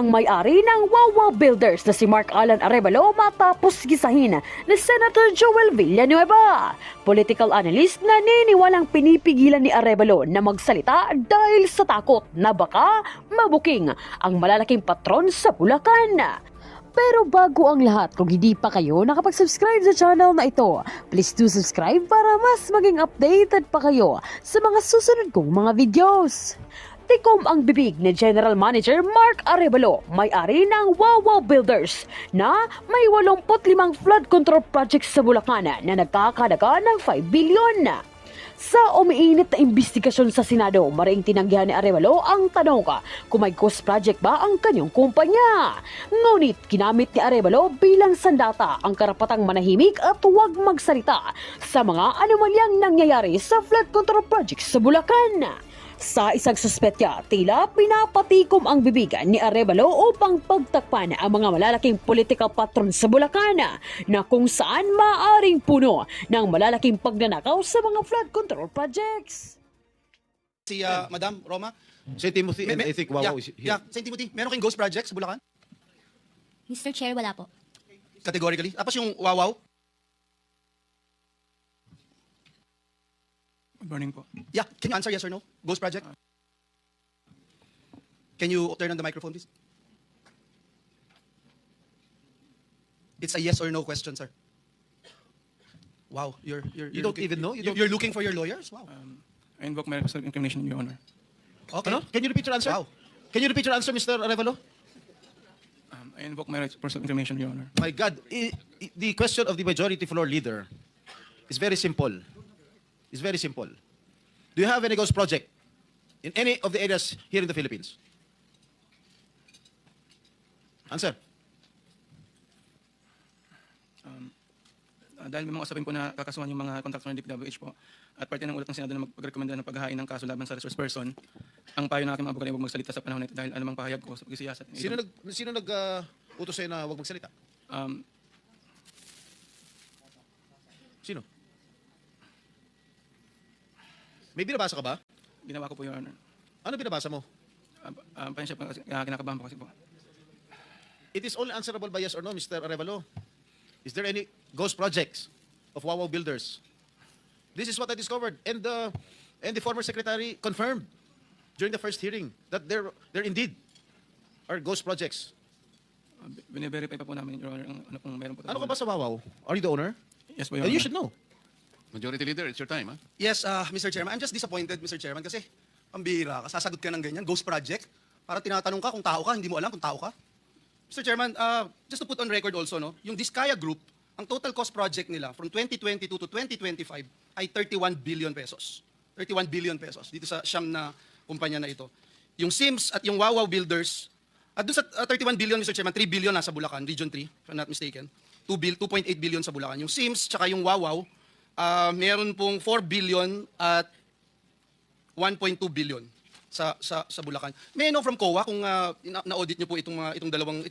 ang may-ari ng Wawa Builders na si Mark Alan Arevalo matapos gisahin ni Senator Joel Villanueva. Political analyst na niniwalang pinipigilan ni Arevalo na magsalita dahil sa takot na baka mabuking ang malalaking patron sa Bulacan. Pero bago ang lahat, kung hindi pa kayo nakapag-subscribe sa channel na ito, please do subscribe para mas maging updated pa kayo sa mga susunod kong mga videos. Tikom ang bibig ni General Manager Mark Arevalo, may-ari ng Wawa Builders, na may 85 flood control projects sa Bulacan na nagkakalaga ng 5 bilyon. Sa umiinit na imbestigasyon sa Senado, maring tinanggihan ni Arevalo ang tanong kung may ghost project ba ang kanyang kumpanya. Ngunit kinamit ni Arevalo bilang sandata ang karapatang manahimik at huwag magsalita sa mga anomalyang nangyayari sa flood control projects sa Bulacan. Sa isang suspetya, tila pinapatikom ang bibigan ni Arevalo upang pagtakpan ang mga malalaking political patron sa Bulacan na kung saan maaring puno ng malalaking pagnanakaw sa mga flood control projects. Si Madam Roma. St. Timothy and I think Wawa is here. St. Timothy, meron kayong ghost project sa Bulacan? Mr. Chair, wala po. Categorically. Tapos yung Wawaw? Good morning po. Yeah, can you answer yes or no? Ghost project? Can you turn on the microphone, please? It's a yes or no question, sir. Wow, you're You don't looking, even know? You're looking for your lawyers? Wow. I invoke my self-incrimination, Your Honor. Okay. Ano? Can you repeat your answer? Wow. Can you repeat your answer, Mr. Arevalo? I invoke my rights for self-incrimination, Your Honor. My God, the question of the majority floor leader is very simple. It's very simple. Do you have any ghost project in any of the areas here in the Philippines? Answer. Dahil may mga usapin po na kakasuhan yung mga contractor ng DPWH po at parte ng ulat ng Senado na magrekomenda ng paghahain ng kaso laban sa resource person, ang payo ng aking mga abogado ay huwag magsalita sa panahon na ito dahil anumang pahayag ko sa pagsisiyasat. Sino nag utos sa'yo na huwag magsalita? Sino? May binabasa ka ba? Ginawa ko po, Your Honor. Ano binabasa mo? Pasensya po kasi kinakabahan po kasi po. It is only answerable by yes or no, Mr. Arevalo. Is there any ghost projects of Wawa Builders? This is what I discovered, and the former secretary confirmed during the first hearing that there indeed are ghost projects. Bine-verify pa po namin, Your Honor, ang ano kung meron po. Ano ka ba sa Wawa? Are you the owner? Yes po, Your And Honor. you should know. Majority Leader, it's your time, huh? Yes, Mr. Chairman. I'm just disappointed, Mr. Chairman, kasi pambihira ka. Sasagot ka ng ganyan, ghost project. Para tinatanong ka kung tao ka, hindi mo alam kung tao ka. Mr. Chairman, just to put on record also, no, yung Diskaya Group, ang total cost project nila from 2022 to 2025 ay 31 billion pesos. 31 billion pesos dito sa siyam na kumpanya na ito. Yung Sims at yung Wawa Builders, at doon sa 31 billion, Mr. Chairman, 3 billion nasa Bulacan, Region 3, if I'm not mistaken. 2.8 billion sa Bulacan. Yung Sims tsaka yung Wawaw, meron pong 4 billion at 1.2 billion sa Bulacan. May I know from COA kung na-audit niyo po itong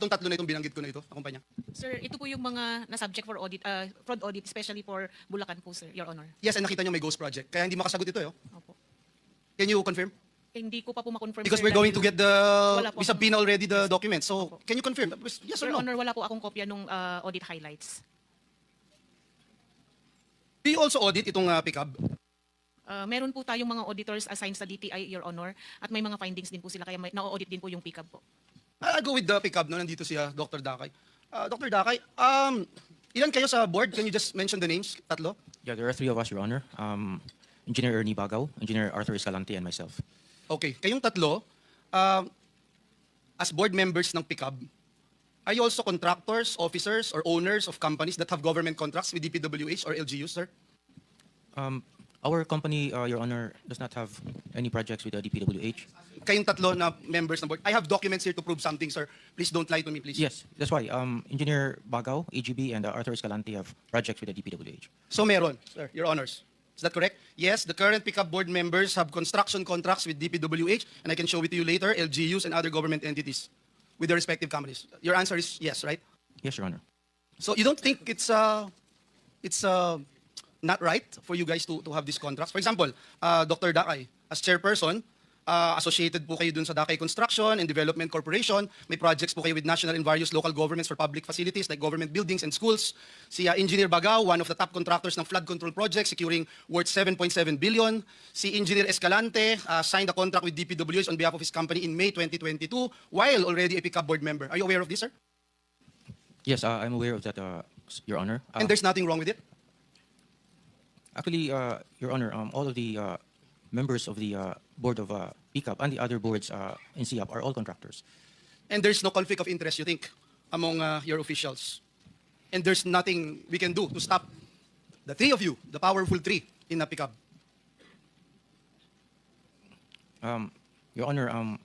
tatlo na itong binanggit ko na ito, na kumpanya? Sir, ito po yung mga na-subject for audit, fraud audit, especially for Bulacan po, sir, Your Honor. Yes, and nakita niyo may ghost project. Kaya hindi makasagot ito, yo. Opo. Can you confirm? Hindi ko pa po ma-confirm, Because sir, we're going to dahil- get the, Wala po we subpoena already the documents. So, Opo. can you confirm? Yes or Your no? Honor, wala po akong kopya nung audit highlights. Do you also audit itong pickup? Meron po tayong mga auditors assigned sa DTI, Your Honor, at may mga findings din po sila, kaya na-audit din po yung pickup po. I'll go with the pickup, no? Nandito si Dr. Dakay. Dr. Dakay, ilan kayo sa board? Can you just mention the names? Tatlo? Yeah, there are three of us, Your Honor. Engineer Ernie Bagaw, Engineer Arthur Escalante, and myself. Okay. Kayong tatlo, as board members ng pickup, are you also contractors, officers, or owners of companies that have government contracts with DPWH or LGUs, sir? Our company, Your Honor, does not have any projects with the DPWH. Kayong tatlo na members ng board. I have documents here to prove something, sir. Please don't lie to me, please. Yes, that's why. Engineer Bagaw, AGB, and Arthur Escalante have projects with the DPWH. So meron, sir, your honors. Is that correct? Yes, the current pickup board members have construction contracts with DPWH, and I can show it to you later, LGUs and other government entities with their respective companies. Your answer is yes, right? Yes, Your Honor. So you don't think it's not right for you guys to have these contracts? For example, Dr. Dakay, as chairperson, associated po kayo dun sa Dakay Construction and Development Corporation. May projects po kayo with national and various local governments for public facilities like government buildings and schools. Si Engineer Bagao, one of the top contractors ng flood control project, securing worth 7.7 billion. Si Engineer Escalante signed a contract with DPWH on behalf of his company in May 2022 while already a PICAB board member. Are you aware of this, sir? Yes, I'm aware of that, Your Honor. And there's nothing wrong with it? Actually, Your Honor, all of the members of the board of PICAP and the other boards in SIAP are all contractors. And there's no conflict of interest, you think, among your officials? And there's nothing we can do to stop the three of you, the powerful three in PICAB? Your Honor,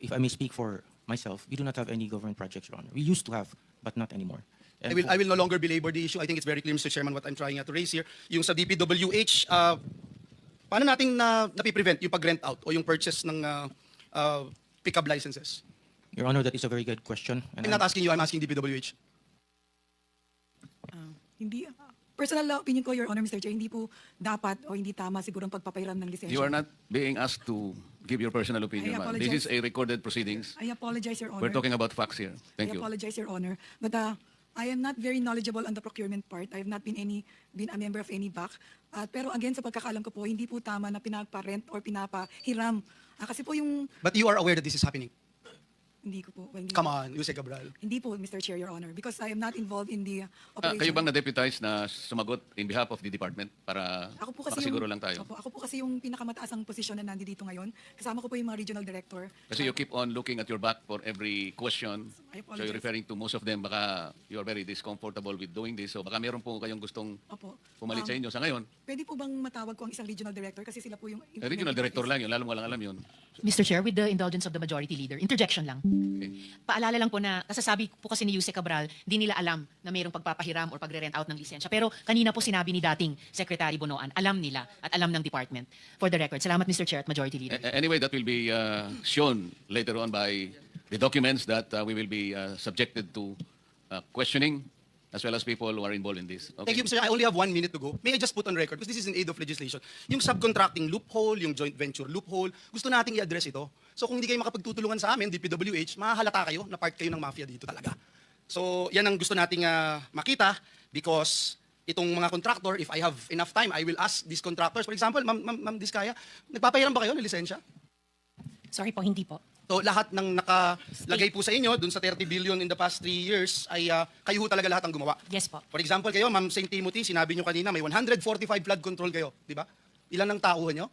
if I may speak for myself, we do not have any government projects, Your Honor. We used to have, but not anymore. And I will no longer belabor the issue. I think it's very clear, Mr. Chairman, what I'm trying to raise here. Yung sa DPWH, paano natin napiprevent yung pag-rent out o yung purchase ng pickup licenses? Your Honor, that is a very good question. And I'm not asking you, I'm asking DPWH. Hindi, personal opinion ko, Your Honor, Mr. Chair, hindi po dapat o hindi tama siguro ang pagpapairam ng lisensya. You are not being asked to give your personal opinion, ma'am. This is a recorded proceedings. I apologize, Your Honor. We're talking about facts here. Thank I you. apologize, Your Honor. But I am not very knowledgeable on the procurement part. I have not been a member of any BAC. Pero again, sa pagkakaalam ko po, hindi po tama na pinagpa-rent or pinapahiram. Kasi po yung, But you are aware that this is happening? hindi ko po. Hindi, Come on, Yusek Cabral. Hindi po, Mr. Chair, Your Honor. Because I am not involved in the operation. Kayo bang na-deputize na sumagot in behalf of the department para Ako po kasi makasiguro lang tayo? Opo, ako po kasi yung pinakamataasang posisyon na nandito ngayon. Kasama ko po yung mga regional director. Kasi you keep on looking at your back for every question. I So you're apologize. referring to most of them, baka you're very discomfortable with doing this. So baka meron po kayong gustong Opo. pumalit sa inyo sa ngayon. Pwede po bang matawag ko ang isang regional director kasi sila po yung Regional director lang yun, lalo mo lang alam yun. Mr. Chair, with the indulgence of the majority leader, interjection lang. Paalala lang po na, kasasabi po kasi ni Yusek Cabral, hindi nila alam na mayroong pagpapahiram or pagre-rent out ng lisensya. Pero kanina po sinabi ni dating Secretary Bonoan, alam nila at alam ng department. For the record, salamat Mr. Chair at majority leader. Anyway, that will be shown later on by the documents that we will be subjected to questioning, as well as people who are involved in this. Okay. Thank you, Mr. I only have 1 minute to go. May I just put on record, because this is in aid of legislation, yung subcontracting loophole, yung joint venture loophole, gusto nating i-address ito. So kung hindi kayo makapagtutulungan sa amin, DPWH, mahahalata kayo na part kayo ng mafia dito talaga. So yan ang gusto nating makita, because itong mga contractor, if I have enough time, I will ask these contractors. For example, Ma'am Diskaya, nagpapahiram ba kayo ng lisensya? Sorry po, hindi po. So lahat ng nakalagay po sa inyo, dun sa 30 billion in the past 3 years, ay kayo ho talaga lahat ang gumawa. Yes po. For example kayo, Ma'am St. Timothy, sinabi nyo kanina, may 145 flood control kayo, di ba? Ilan ang tauhan nyo?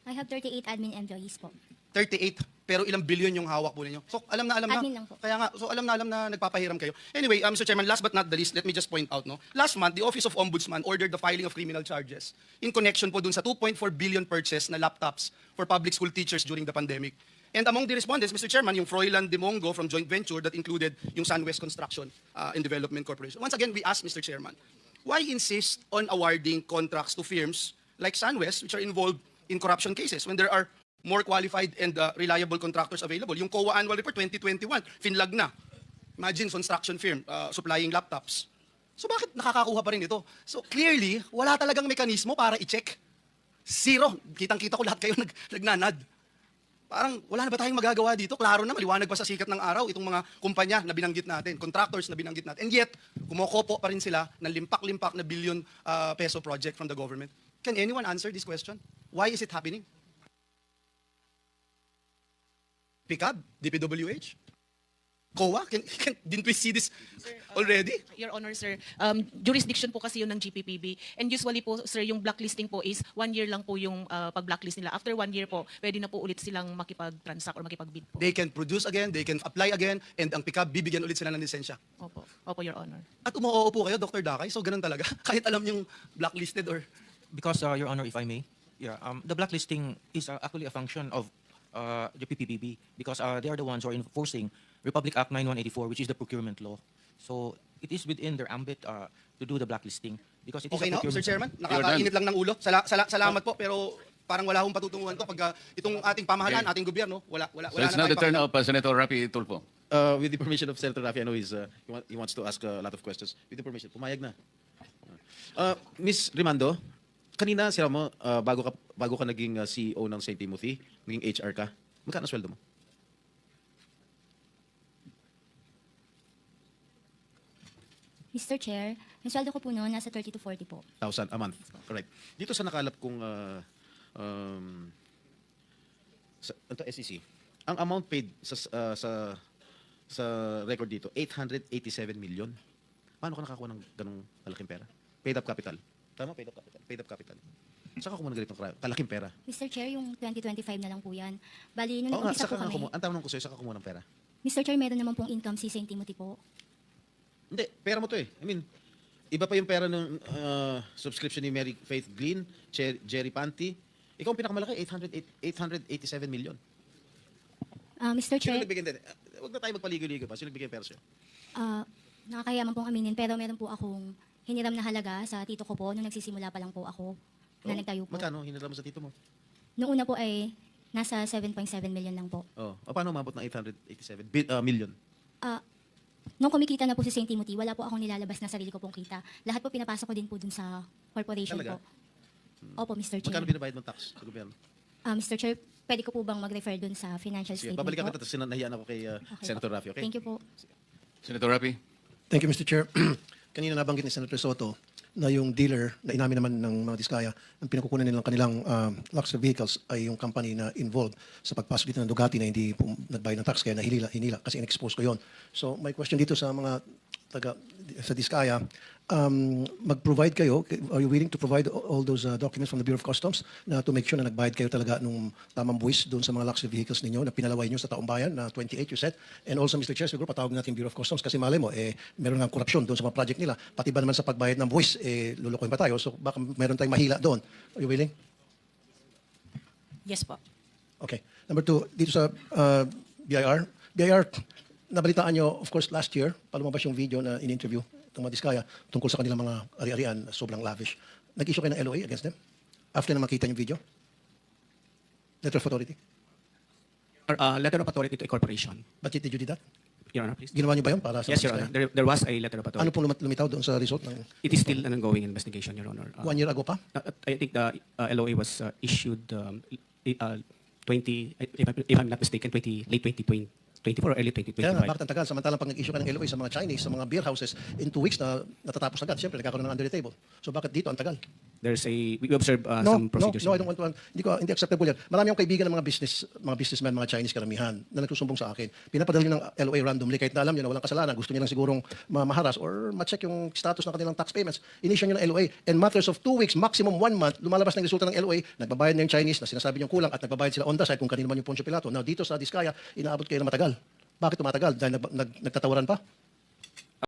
I have 38 admin employees po. 38. Pero ilang billion yung hawak po ninyo. So alam na Admin lang po. Kaya nga, so alam na nagpapahiram kayo. Anyway, Mr. Chairman, last but not the least, let me just point out, no? Last month, the Office of Ombudsman ordered the filing of criminal charges in connection po dun sa 2.4 billion purchase na laptops for public school teachers during the pandemic. And among the respondents, Mr. Chairman, yung Froilan Demongo from joint venture that included yung SunWest Construction and Development Corporation. Once again, we ask, Mr. Chairman, why insist on awarding contracts to firms like SunWest, which are involved in corruption cases, when there are more qualified and reliable contractors available? Yung COA Annual Report 2021, finlag na. Imagine, construction firm supplying laptops. So bakit nakakakuha pa rin ito? So clearly, wala talagang mekanismo para i-check. Zero. Kitang-kita ko lahat kayo nagnanad. Parang wala na ba tayong magagawa dito? Klaro na, maliwanag pa sa sikat ng araw itong mga kumpanya na binanggit natin, contractors na binanggit natin. And yet, kumukopo pa rin sila ng limpak-limpak na billion peso project from the government. Can anyone answer this question? Why is it happening? PICAB? DPWH? COA? Didn't we see this already? Your Honor, sir, jurisdiction po kasi yun ng GPPB. And usually po, sir, yung blacklisting po is 1 year lang po yung pag-blacklist nila. After 1 year po, pwede na po ulit silang makipag-transact or makipag-bid po. They can produce again, they can apply again, and ang PICAB, bibigyan ulit sila ng lisensya. Opo. Opo, Your Honor. At umuoo po kayo, Dr. Dakay, so ganun talaga. Kahit alam yung blacklisted or... because, Your Honor, if I may, the blacklisting is actually a function of the PPPB, because they are the ones who are enforcing Republic Act 9184, which is the procurement law. So it is within their ambit to do the blacklisting, because it is Okay a na, procurement Mr. Chairman? You're Nakakainit lang ng ulo. Salamat po, pero parang wala akong patutunguhan to pag itong ating pamahalaan, Okay. ating gobyerno, wala So it's now the turn of Senator Rapi Tulfo. With the permission of Senator Rafi, I know he wants to ask a lot of questions. With the permission, pumayag na. Ms. Rimando, kanina sila mo, bago ka naging CEO ng St. Timothy, naging HR ka, magkano sweldo mo? Mr. Chair, yung sweldo ko po noon, nasa 30 to 40 po. 1,000 a month. Correct. Dito sa nakalap kong ito SEC, ang amount paid sa record dito, 887 million. Paano ka nakakuha ng ganong kalaking pera? Paid up capital. Tama, paid up capital. Paid up capital. Saan ka kumuha ng ganitong kalaking pera? Mr. Chair, yung 2025 na lang po yan. Bali, nung Oo nga, umpisa saan po ka kami. kumuha? Ang tanong ko sa'yo, saan ka kumuha ng pera? Mr. Chair, meron naman pong income si St. Timothy po. Hindi, pera mo to eh. I mean, iba pa yung pera ng subscription ni Mary Faith Glynn, Jerry Panty. Ikaw ang pinakamalaki, 887 million. Mr. Sino Chair, nagbigay din? Huwag na tayo magpaligo-ligo pa. Sino nagbigay ng pera sa'yo? nakakayaman pong aminin, pero meron po akong hiniram na halaga sa tito ko po nung nagsisimula pa lang po ako na nagtayo po. Magkano hiniram mo sa tito mo? Noong una po ay nasa 7.7 million lang po. Oh. O paano umabot ng 887 million? Nung kumikita na po si St. Timothy, wala po akong nilalabas na sarili ko pong kita. Lahat po pinapasok ko din po dun sa corporation Talaga? po. Opo, Mr. Chair. Magkano binabayad mong tax sa gobyerno? Mr. Chair, pwede ko po bang mag-refer dun sa financial Sige, statement babalikan po? kita, tapos sinanahiyaan ako kay Okay Senator po. Raffy, okay? Thank you po. Senator Rapi? Thank you, Mr. Chair. Kanina nabanggit ni Senator Soto na yung dealer na inamin naman ng mga Diskaya, ang pinagkukunan nilang kanilang luxury vehicles ay yung company na involved sa pagpasok dito ng Ducati na hindi po nagbayad ng tax kaya hinila kasi in-expose ko yon. So my question dito sa mga sa Diskaya, mag-provide kayo, are you willing to provide all those documents from the Bureau of Customs na to make sure na nagbayad kayo talaga nung tamang buwis doon sa mga luxury vehicles ninyo na pinalaway nyo sa taong bayan na 28 you said? And also, Mr. Chair, siguro patawag natin Bureau of Customs kasi malay mo, meron ng korupsyon doon sa mga project nila. Pati ba naman sa pagbayad ng buwis, lulukoy pa tayo. So baka meron tayong mahila doon. Are you willing? Yes po. Okay. Number two, dito sa BIR. BIR, nabalitaan nyo, of course, last year, palumabas yung video na in-interview itong mga Diskaya tungkol sa kanilang mga ari-arian na sobrang lavish. Nag-issue kayo ng LOA against them? After na makita yung video? Letter of authority? Letter of authority to a corporation. But did you do that? Your Honor, please. Ginawa nyo ba yun para sa Yes, mga Your Diskaya? Honor. There was a letter of authority. Ano pong lumitaw doon sa result ng It is still an ongoing investigation, Your Honor. 1 year ago pa? I think the LOA was issued 20, if I'm not mistaken, late 2024 or early Kaya nga, 2025. bakit ang tagal? Samantalang pag nag-issue ka ng LOA sa mga Chinese, sa mga beer houses, in 2 weeks na natatapos agad. Siyempre, nagkakaroon ng under the table. So bakit dito ang tagal? We observe some procedures. No, I don't want to. Hindi acceptable yan. Marami akong kaibigan ng mga businessmen, mga Chinese karamihan na nagsusumbong sa akin. Pinapadala nyo ng LOA randomly kahit na alam nyo na walang kasalanan. Gusto nyo lang sigurong maharas or ma-check yung status ng kanilang tax payments. Inissue nyo ng LOA. And matters of 2 weeks, maximum 1 month, lumalabas ng resulta ng LOA, nagbabayad na yung Chinese na sinasabi nyo kulang at nagbabayad sila on the side kung kanino man yung Poncio Pilato. Now dito sa Diskaya, inaabot kayo na matagal. Bakit tumatagal? Dahil nagtatawaran pa?